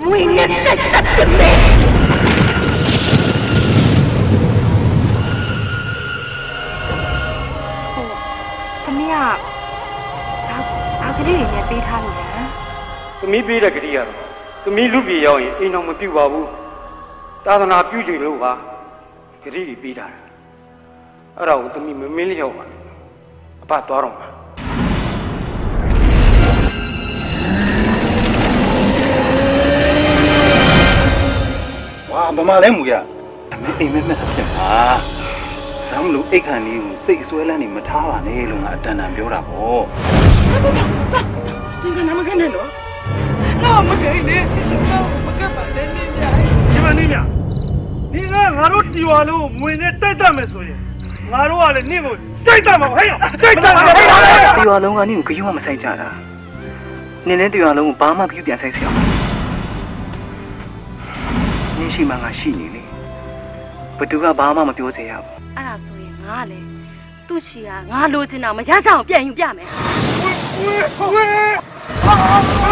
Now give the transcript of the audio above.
မွေနဲ့တက်တက်မယ်သမီးကဘာကလေးတွေနဲ့ပေးထားလို့လဲသမီးပေးတဲ့ကလေးကတော့သမီးလူပြေရောက်ရင်အိမ်တော်မပြုတ်ပါဘူးသာသနာပြုကြလို့ပါကလေးတွေပေးထားတယ်အဲ့ဒါကိုသမီးမမင်းလျောက်ပါအဖသွားတော့မှာဝါဗမာလဲမူရအမေအိမ်မက်ဖြစ်ပါဒါမလို့အိတ်ခန်လေးကိုစိတ်ဆွဲလန်းနေမထားပါနဲ့လို့ငါအတန်တန်ပြောတာပေါ့你跟他们看见了？那我们可以呢？那我们干嘛呢？你们你俩，你看俺都地完了，每年带他们说的，俺都完了，你们谁他们还有谁他们？地完了，俺你们可以我们谁家的？你那地完了，我爸妈比较变谁小？你是蛮俺细腻的，不都个爸妈嘛比我这样？အဲ့ဒါဆိုရင်ငါလည်းသူ့ချီကငါလိုချင်တာမရဆောင်ပြန်ယူပြမယ်喂！